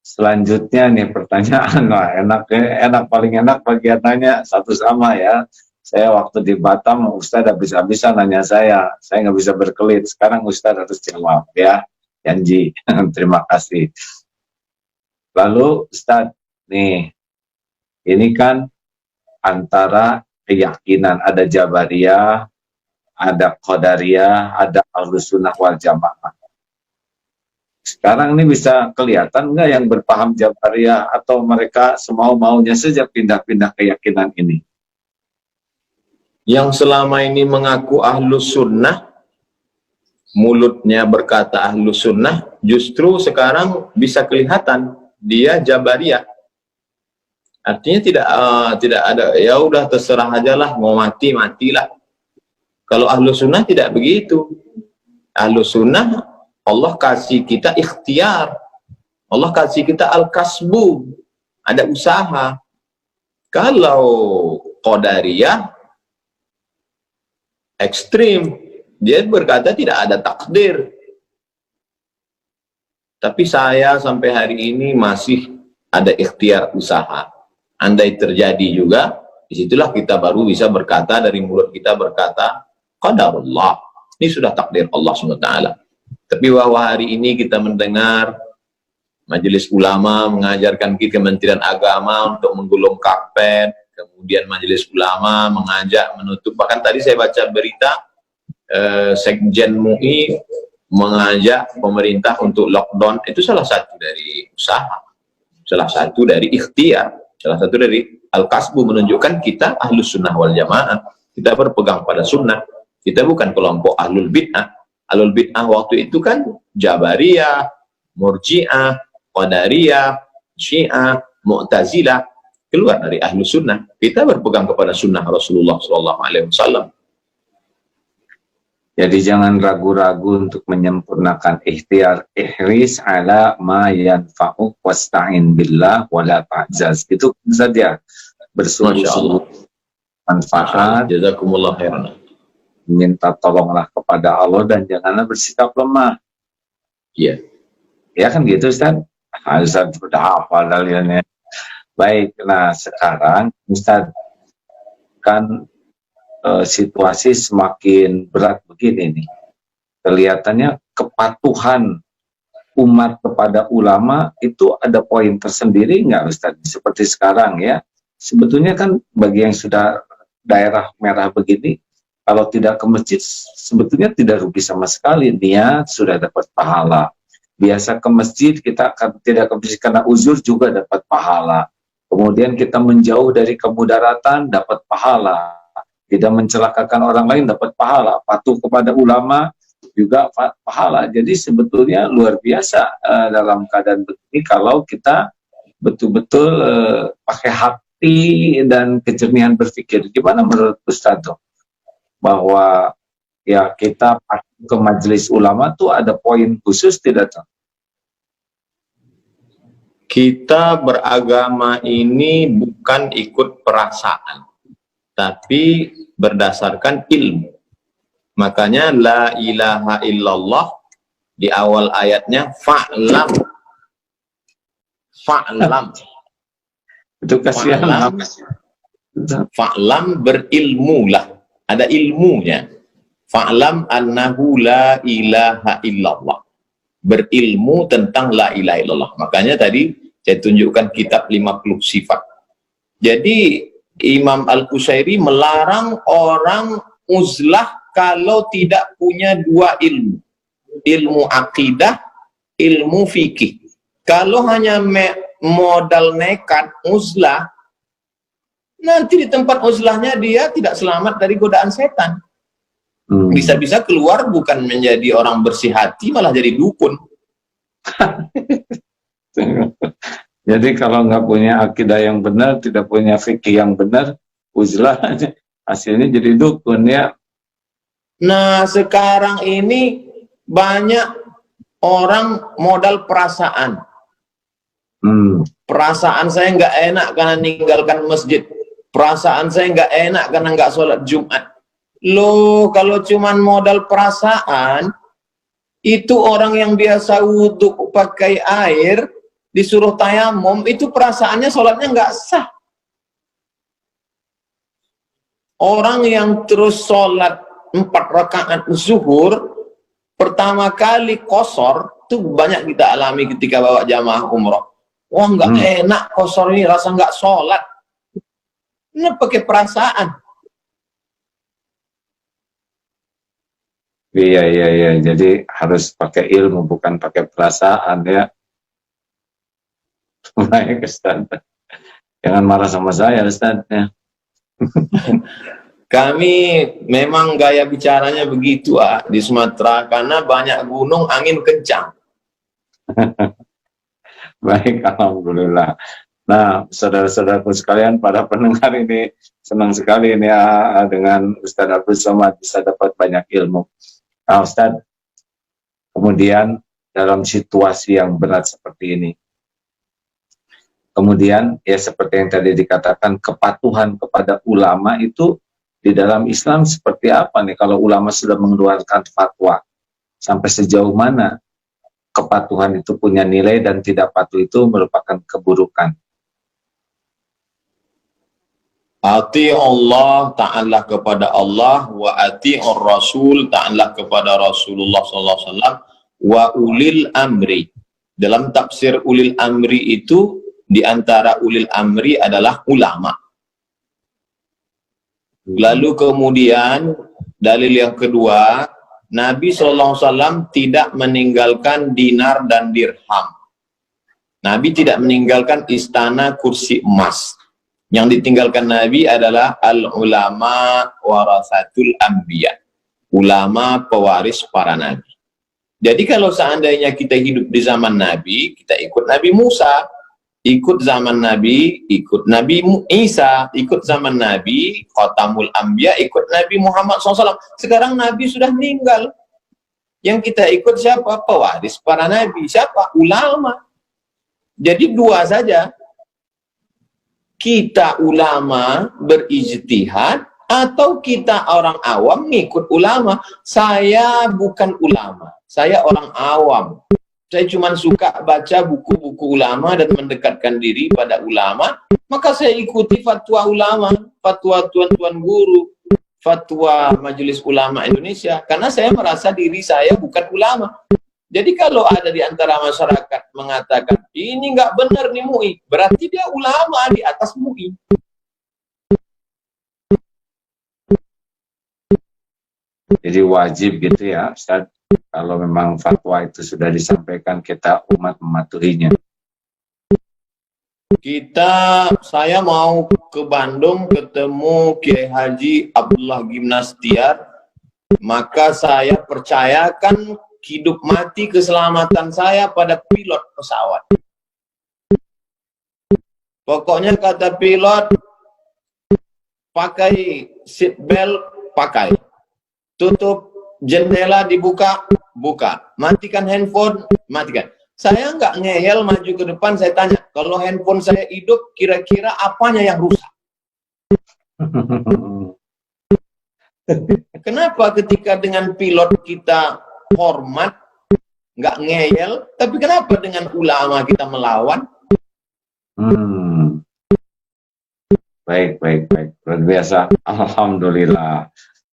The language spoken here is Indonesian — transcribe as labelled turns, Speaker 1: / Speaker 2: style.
Speaker 1: Selanjutnya nih pertanyaan, wah enak paling enak bagiannya satu sama ya. Saya waktu di Batam, Ustadz habis-habisan nanya saya nggak bisa berkelit. Sekarang Ustadz harus jawab ya, janji. Terima kasih. Lalu Ustadz, nih, ini kan antara keyakinan ada Jabariyah, ada Qadariyah, ada Ahlus Sunnah wal Jamaah. Sekarang ini bisa kelihatan nggak yang berpaham Jabariyah atau mereka semau-maunya saja pindah-pindah keyakinan ini?
Speaker 2: Yang selama ini mengaku Ahlus Sunnah, mulutnya berkata Ahlus Sunnah, justru sekarang bisa kelihatan dia Jabariyah. Artinya tidak ada, ya udah terserah aja lah, mau mati matilah. Kalau Ahlus Sunnah tidak begitu. Ahlus Sunnah, Allah kasih kita ikhtiar, Allah kasih kita al-kasbu, ada usaha. Kalau Qadariyah ekstrim, dia berkata tidak ada takdir. Tapi saya sampai hari ini masih ada ikhtiar usaha. Andai terjadi juga, disitulah kita baru bisa berkata, dari mulut kita berkata qadarullah, ini sudah takdir Allah SWT. Tapi bahwa hari ini kita mendengar Majelis Ulama mengajarkan kita, Kementerian Agama untuk menggulung karpet, kemudian Majelis Ulama mengajak menutup, bahkan tadi saya baca berita Sekjen MUI mengajak pemerintah untuk lockdown. Itu salah satu dari usaha, salah satu dari ikhtiar, salah satu dari al-kasbu, menunjukkan kita Ahlus Sunnah wal Jamaah, kita berpegang pada sunnah, kita bukan kelompok Ahlul Bid'ah. Ahlul Bid'ah waktu itu kan Jabariyah, Murji'ah, Qadariyah, Syiah, Mu'tazilah, keluar dari Ahlus Sunnah. Kita berpegang kepada sunnah Rasulullah SAW.
Speaker 1: Jadi jangan ragu-ragu untuk menyempurnakan ikhtiar. Ihris ala ma yanfa'uk wasta'in billah wala ta'jaz. Itu saja, bersungguh-sungguh manfaat.
Speaker 2: Jazakumullah khairan.
Speaker 1: Minta tolonglah kepada Allah dan janganlah bersikap lemah.
Speaker 2: Iya.
Speaker 1: Ya kan gitu Ustaz? Ustaz sudah hafal dalilnya. Baik, nah sekarang Ustaz, kan situasi semakin berat begini nih. Kelihatannya kepatuhan umat kepada ulama itu ada poin tersendiri nggak Ustaz? Seperti sekarang ya. Sebetulnya kan bagi yang sudah daerah merah begini, kalau tidak ke masjid sebetulnya tidak rugi sama sekali, niat sudah dapat pahala. Biasa ke masjid kita akan tidak ke masjid karena uzur juga dapat pahala. Kemudian kita menjauh dari kemudaratan dapat pahala. Tidak mencelakakan orang lain dapat pahala. Patuh kepada ulama juga pahala. Jadi sebetulnya luar biasa dalam keadaan begini kalau kita betul-betul pakai hati dan kejernihan berpikir. Gimana menurut Ustaz? Bahwa ya kita ke majelis ulama tuh ada poin khusus tidak tuh?
Speaker 2: Kita beragama ini bukan ikut perasaan, tapi berdasarkan ilmu. Makanya la ilaha illallah di awal ayatnya fa'lam. Fa'lam.
Speaker 1: Itu kasihan.
Speaker 2: Fa'lam, berilmulah. Ada ilmunya. Fa'lam annahu la ilaha illallah. Berilmu tentang la ilaha illallah. Makanya tadi saya tunjukkan kitab 50 sifat. Jadi Imam Al-Qusairi melarang orang uzlah kalau tidak punya dua ilmu. Ilmu akidah, ilmu fikih. Kalau hanya modal nekat uzlah, nanti di tempat uzlahnya dia tidak selamat dari godaan setan. Bisa-bisa keluar bukan menjadi orang bersih hati, malah jadi dukun.
Speaker 1: Jadi kalau nggak punya akidah yang benar, tidak punya fikih yang benar, uzlah hasilnya jadi dukun ya.
Speaker 2: Nah sekarang ini banyak orang modal perasaan. Perasaan saya nggak enak karena meninggalkan masjid. Perasaan saya nggak enak karena nggak sholat Jumat. Loh, kalau cuman modal perasaan, itu orang yang biasa wudhu pakai air, disuruh tayamum, itu perasaannya sholatnya nggak sah. Orang yang terus sholat 4 rakaat zuhur, pertama kali kosor, itu banyak kita alami ketika bawa jamaah umroh. Wah, nggak enak kosor ini, rasa nggak sholat. Ini pakai perasaan.
Speaker 1: Iya. Jadi harus pakai ilmu, bukan pakai perasaan ya. Baik, Ustaz. Jangan marah sama saya, Ustaz. Ya.
Speaker 2: Kami memang gaya bicaranya begitu di Sumatera, karena banyak gunung, angin kencang.
Speaker 1: Baik, alhamdulillah. Nah, saudara-saudaraku sekalian, para pendengar ini senang sekali ini ya dengan Ustaz Abdul Somad, bisa dapat banyak ilmu. Nah, Ustaz, kemudian dalam situasi yang berat seperti ini, kemudian ya seperti yang tadi dikatakan, kepatuhan kepada ulama itu di dalam Islam seperti apa nih? Kalau ulama sudah mengeluarkan fatwa, sampai sejauh mana kepatuhan itu punya nilai dan tidak patuh itu merupakan keburukan?
Speaker 2: Ati Allah, ta'ala kepada Allah, wa ati'ur Rasul, ta'ala kepada Rasulullah SAW, wa ulil amri. Dalam tafsir ulil amri itu, di antara ulil amri adalah ulama. Lalu kemudian, dalil yang kedua, Nabi SAW tidak meninggalkan dinar dan dirham. Nabi tidak meninggalkan istana kursi emas. Yang ditinggalkan Nabi adalah al-ulama warasatul anbiya. Ulama pewaris para nabi. Jadi kalau seandainya kita hidup di zaman Nabi, kita ikut Nabi Musa, ikut zaman Nabi, ikut Nabi Isa, ikut zaman Nabi, Khatamul Anbiya, ikut Nabi Muhammad SAW. Sekarang Nabi sudah meninggal. Yang kita ikut siapa? Pewaris para nabi. Siapa? Ulama. Jadi dua saja. Kita ulama berijtihad atau kita orang awam ngikut ulama. Saya bukan ulama, saya orang awam. Saya cuma suka baca buku-buku ulama dan mendekatkan diri pada ulama, maka saya ikuti fatwa ulama, fatwa tuan-tuan guru, fatwa Majelis Ulama Indonesia, karena saya merasa diri saya bukan ulama. Jadi kalau ada di antara masyarakat mengatakan, ini nggak benar nih MUI, berarti dia ulama di atas MUI.
Speaker 1: Jadi wajib gitu ya, Ustaz, kalau memang fatwa itu sudah disampaikan, kita umat mematuhinya.
Speaker 2: Saya mau ke Bandung ketemu Kiai Haji Abdullah Gimnastiar, maka saya percayakan hidup mati keselamatan saya pada pilot pesawat. Pokoknya kata pilot, pakai seat belt, pakai. Tutup jendela dibuka, buka. Matikan handphone, matikan. Saya nggak ngeyel maju ke depan, saya tanya, kalau handphone saya hidup, kira-kira apanya yang rusak? Kenapa ketika dengan pilot kita hormat, nggak ngeyel, tapi kenapa dengan ulama kita melawan?
Speaker 1: Baik, luar biasa. Alhamdulillah.